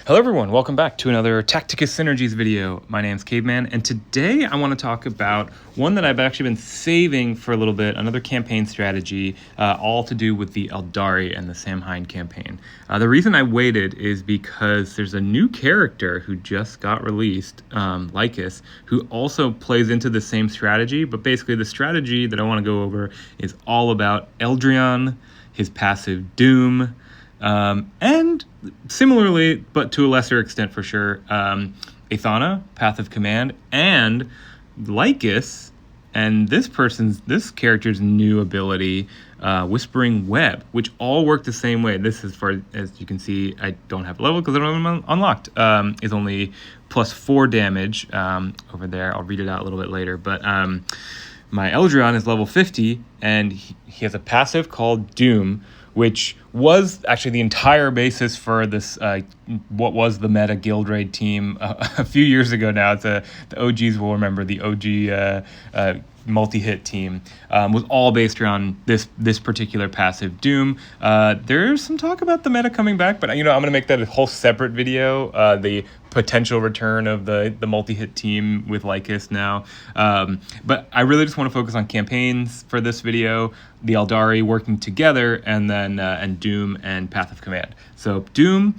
Hello everyone, welcome back to another Tacticus Synergies video. My name's Caveman, and today I want to talk about one that I've actually been saving for a little bit, another campaign strategy, all to do with the Eldari and the Saim Hann campaign. The reason I waited is because there's a new character who just got released, Lycus, who also plays into the same strategy, but basically the strategy that I want to go over is all about Eldryon, his passive Doom, and similarly, but to a lesser extent for sure, Aethana, Path of Command, and Lycus, and this character's new ability, Whispering Web, which all work the same way. This, as far as you can see, I don't have a level because I don't have them unlocked. Is only +4 damage over there. I'll read it out a little bit later, but my Eldryon is level 50, and he has a passive called Doom, which was actually the entire basis for this, what was the meta guild raid team a few years ago now. It's the OGs will remember the OG multi-hit team, was all based around this particular passive Doom. There's some talk about the meta coming back, but I'm going to make that a whole separate video, the potential return of the multi-hit team with Lycus now. But I really just want to focus on campaigns for this video, the Eldari working together, and then and Doom and Path of Command. So Doom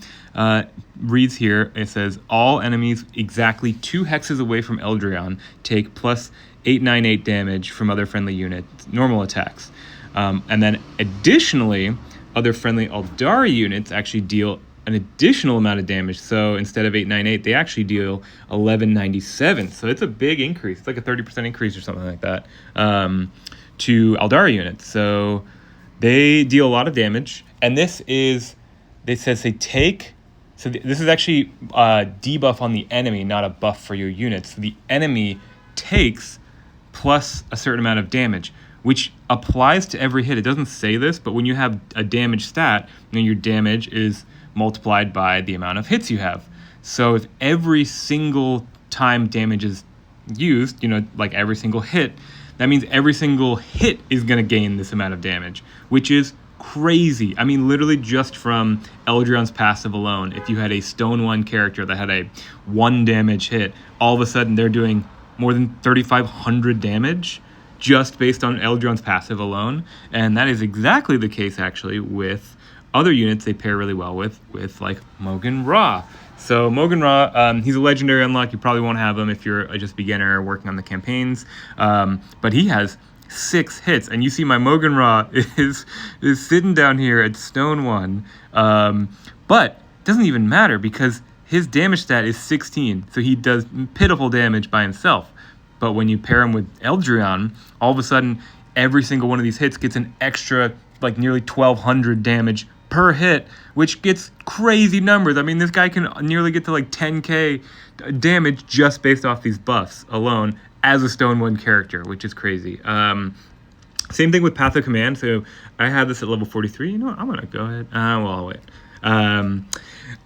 reads here, it says, all enemies exactly 2 hexes away from Eldryon take +898 damage from other friendly units, normal attacks. And then additionally, other friendly Eldari units actually deal an additional amount of damage. So instead of 898, they actually deal 1197. So it's a big increase. It's like a 30% increase or something like that to Eldari units. So they deal a lot of damage. And this is, it says they take, so this is actually a debuff on the enemy, not a buff for your units. So the enemy takes plus a certain amount of damage, which applies to every hit. It doesn't say this, but when you have a damage stat, then your damage is multiplied by the amount of hits you have. So if every single time damage is used, like every single hit, that means every single hit is going to gain this amount of damage, which is crazy. I mean, literally just from Eldryon's passive alone, if you had a Stone 1 character that had a 1 damage hit, all of a sudden they're doing more than 3,500 damage just based on Eldrion's passive alone. And that is exactly the case actually with other units they pair really well with like Mogan Ra. So Mogan Ra, he's a legendary unlock. You probably won't have him if you're just beginner working on the campaigns. But he has 6 hits, and you see my Mogan Ra is sitting down here at Stone 1. But it doesn't even matter because his damage stat is 16, so he does pitiful damage by himself. But when you pair him with Eldryon, all of a sudden, every single one of these hits gets an extra, like nearly 1,200 damage per hit, which gets crazy numbers. I mean, this guy can nearly get to like 10k damage just based off these buffs alone as a Stone 1 character, which is crazy. Same thing with Path of Command. So I have this at level 43. You know what? I'm going to go ahead. Well, I'll wait.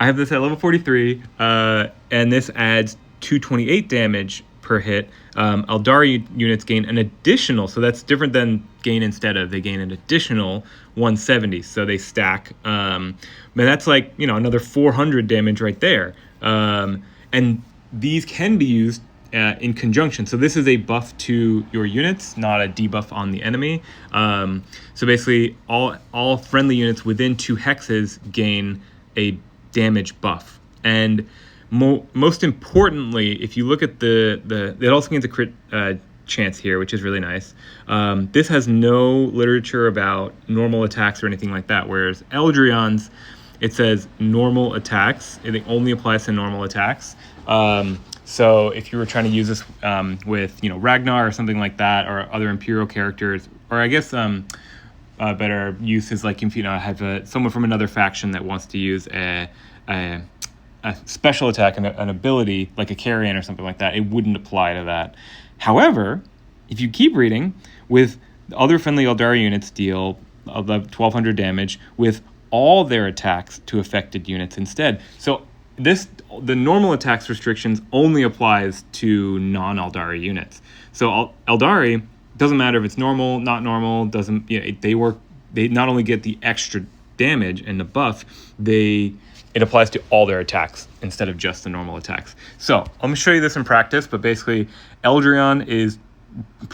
I have this at level 43, and this adds 228 damage per hit. Eldari units gain an additional, so that's different than gain instead of, they gain an additional 170, so they stack. And that's like, another 400 damage right there. And these can be used in conjunction. So this is a buff to your units, not a debuff on the enemy. So basically, all friendly units within 2 hexes gain a damage buff. And most importantly, if you look at it also gains a crit chance here, which is really nice. This has no literature about normal attacks or anything like that, whereas Eldryon's, it says normal attacks. It only applies to normal attacks. So if you were trying to use this with Ragnar or something like that, or other Imperial characters, or I guess better use is like if I have someone from another faction that wants to use a special attack and an ability like a carrion or something like that, it wouldn't apply to that. However, if you keep reading, with other friendly Eldari units deal 1,200 damage with all their attacks to affected units instead. So the normal attacks restrictions only applies to non-Eldari units. So Eldari, doesn't matter if it's normal, not normal, they not only get the extra damage and the buff, they it applies to all their attacks instead of just the normal attacks. So let me show you this in practice, but basically Eldryon is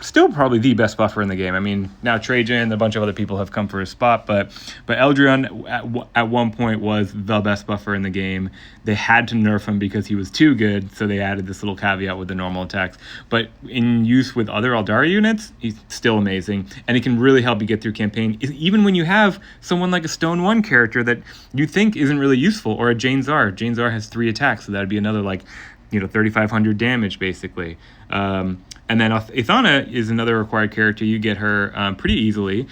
still probably the best buffer in the game. I mean, now Trajan, a bunch of other people have come for his spot, but Eldryon at one point was the best buffer in the game. They had to nerf him because he was too good, so they added this little caveat with the normal attacks. But in use with other Eldari units, he's still amazing, and he can really help you get through campaign, even when you have someone like a Stone 1 character that you think isn't really useful, or a Jane Czar. Jane Czar has 3 attacks, so that'd be another 3,500 damage basically. And then Ithana is another required character. You get her pretty easily.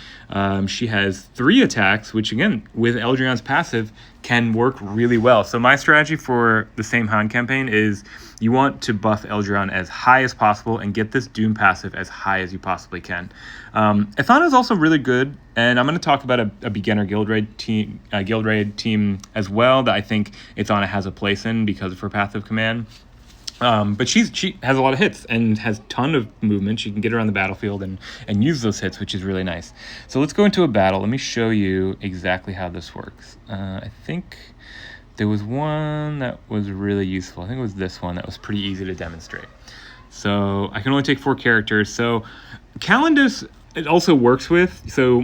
She has 3 attacks, which again, with Eldryon's passive, can work really well. So my strategy for the Saim Hann campaign is you want to buff Eldryon as high as possible and get this Doom passive as high as you possibly can. Ithana is also really good, and I'm going to talk about a beginner guild raid team as well that I think Ithana has a place in because of her passive command. But she has a lot of hits and has a ton of movement. She can get around the battlefield and use those hits, which is really nice. So let's go into a battle. Let me show you exactly how this works. I think there was one that was really useful. I think it was this one that was pretty easy to demonstrate. So I can only take 4 characters. So Calendus it also works with. So,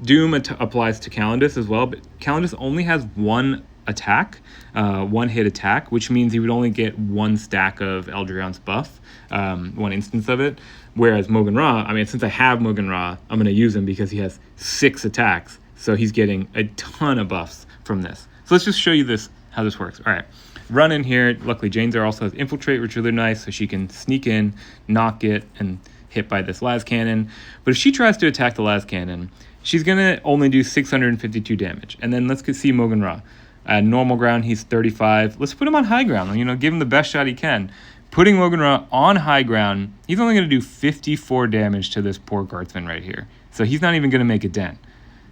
Doom applies to Calendus as well, but Calendus only has 1 attack, 1 hit attack, which means he would only get 1 stack of Eldryon's buff, 1 instance of it. Whereas Mogan Ra, since I have Mogan Ra, I'm going to use him because he has 6 attacks. So he's getting a ton of buffs from this. So let's just show you how this works. All right, run in here. Luckily, Jane Czar also has Infiltrate, which is really nice, so she can sneak in, knock it, and hit by this las cannon. But if she tries to attack the las cannon, she's going to only do 652 damage. And then let's see Mogan Ra. At normal ground, he's 35. Let's put him on high ground. Give him the best shot he can. Putting Mogan Ra on high ground, he's only going to do 54 damage to this poor guardsman right here. So he's not even going to make a dent.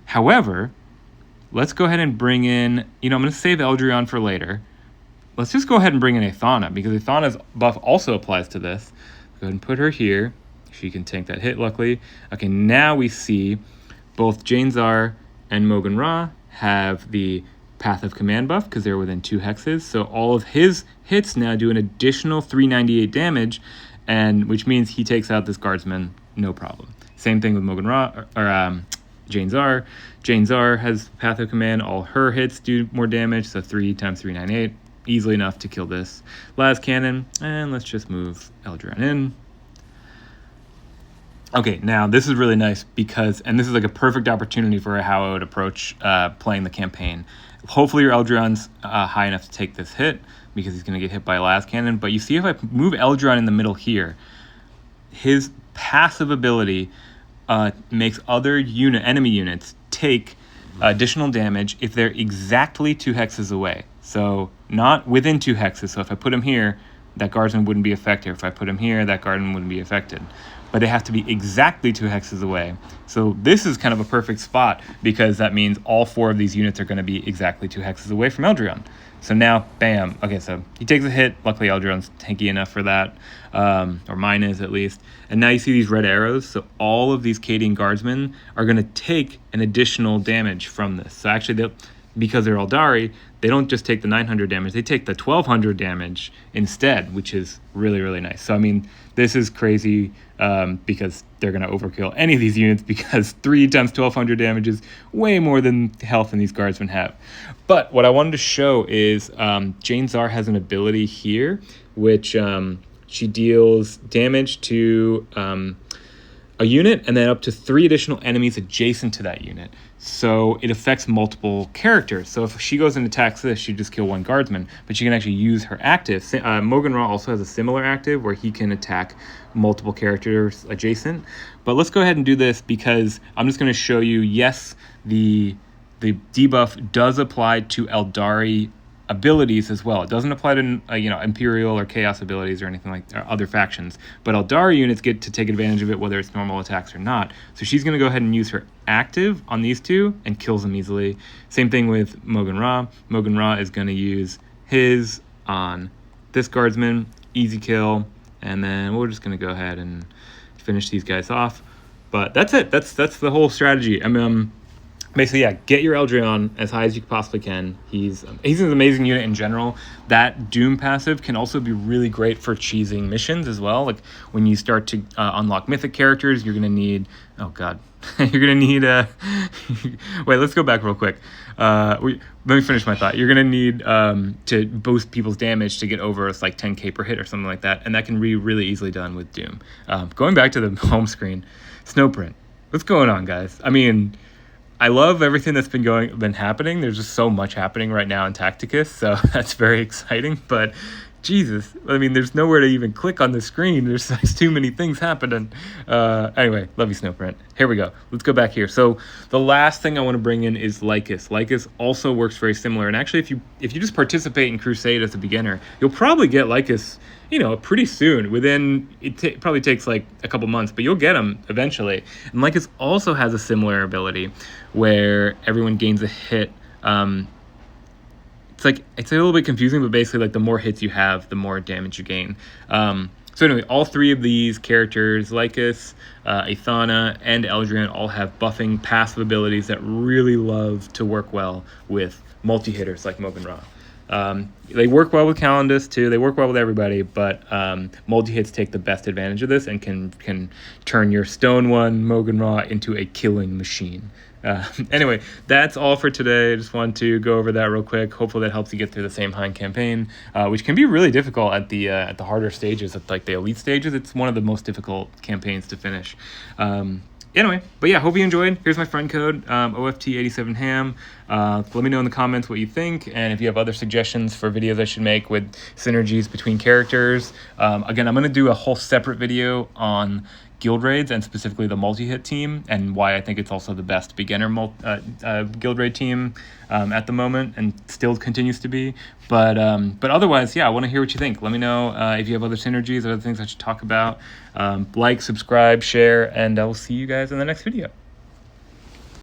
However, let's go ahead and bring in, I'm going to save Eldryon for later. Let's just go ahead and bring in Ithana, because Ithana's buff also applies to this. Go ahead and put her here. She can tank that hit, luckily. Okay, now we see both Jane Czar and Mogan Ra have the Path of Command buff because they're within 2 hexes. So all of his hits now do an additional 398 damage, and which means he takes out this guardsman no problem. Same thing with Mogan Ra or Jane Czar. Jane Czar has Path of Command. All her hits do more damage, so 3 times 398, easily enough to kill this las cannon. And let's just move Eldryon in. Okay, now this is really nice because, and this is like a perfect opportunity for how I would approach playing the campaign. Hopefully your Eldryon's high enough to take this hit because he's going to get hit by a las cannon. But you see if I move Eldryon in the middle here, his passive ability makes other enemy units take additional damage if they're exactly 2 hexes away. So not within 2 hexes. So if I put him here, that guardsman wouldn't be affected. If I put him here, that guardsman wouldn't be affected. But they have to be exactly 2 hexes away. So this is kind of a perfect spot because that means all 4 of these units are going to be exactly 2 hexes away from Eldryon. So now, bam. Okay, so he takes a hit. Luckily, Eldryon's tanky enough for that, or mine is at least. And now you see these red arrows. So all of these Cadian guardsmen are going to take an additional damage from this. So actually, because they're Eldari, they don't just take the 900 damage, they take the 1200 damage instead, which is really, really nice. So, this is crazy because they're going to overkill any of these units because 3 times 1200 damage is way more than health than these guardsmen have. But what I wanted to show is Jane Czar has an ability here, which she deals damage to a unit and then up to 3 additional enemies adjacent to that unit. So it affects multiple characters. So if she goes and attacks this, she just kill 1 guardsman, but she can actually use her active. Mogan Ra also has a similar active where he can attack multiple characters adjacent. But let's go ahead and do this because I'm just going to show you, yes, the debuff does apply to Eldari abilities as well. It doesn't apply to Imperial or Chaos abilities or anything like other factions, but Eldari units get to take advantage of it whether it's normal attacks or not. So she's going to go ahead and use her active on these 2 and kills them easily. Same thing with Mogan Ra. Mogan Ra is going to use his on this guardsman, easy kill, and then we're just going to go ahead and finish these guys off. But that's it. That's the whole strategy. basically, yeah, get your Eldryon as high as you possibly can. He's an amazing unit in general. That Doom passive can also be really great for cheesing missions as well. Like when you start to unlock mythic characters, you're gonna need, oh god, you're gonna need wait, let's go back real quick. Let me finish my thought. You're gonna need to boost people's damage to get over like 10k per hit or something like that, and that can be really easily done with Doom. Going back to the home screen, Snowprint. What's going on, guys? I mean, I love everything that's been happening. There's just so much happening right now in Tacticus, so that's very exciting. But Jesus, I mean, there's nowhere to even click on the screen. There's too many things happening. Anyway, love you, Snowprint. Here we go. Let's go back here. So the last thing I want to bring in is Lycus. Lycus also works very similar. And actually, if you just participate in Crusade as a beginner, you'll probably get Lycus, pretty soon. Within, it probably takes like a couple months, but you'll get them eventually. And Lycus also has a similar ability where everyone gains a hit. It's a little bit confusing, but basically, like, the more hits you have, the more damage you gain. So anyway, all three of these characters, Lycus, Aethana, and Eldryon, all have buffing passive abilities that really love to work well with multi-hitters like Mogan Ra. They work well with Calendus too. They work well with everybody, but multi-hits take the best advantage of this and can turn your Stone One Mogan Ra into a killing machine. Anyway, that's all for today. I just wanted to go over that real quick. Hopefully that helps you get through the Saim Hann campaign, which can be really difficult at the harder stages, at like the elite stages. It's one of the most difficult campaigns to finish. Anyway, but yeah, hope you enjoyed. Here's my friend code, OFT87ham. Let me know in the comments what you think, and if you have other suggestions for videos I should make with synergies between characters. Again, I'm going to do a whole separate video on guild raids and specifically the multi-hit team and why I think it's also the best beginner guild raid team at the moment and still continues to be. But otherwise, yeah, I want to hear what you think. Let me know if you have other synergies or other things I should talk about. Like, subscribe, share, and I will see you guys in the next video.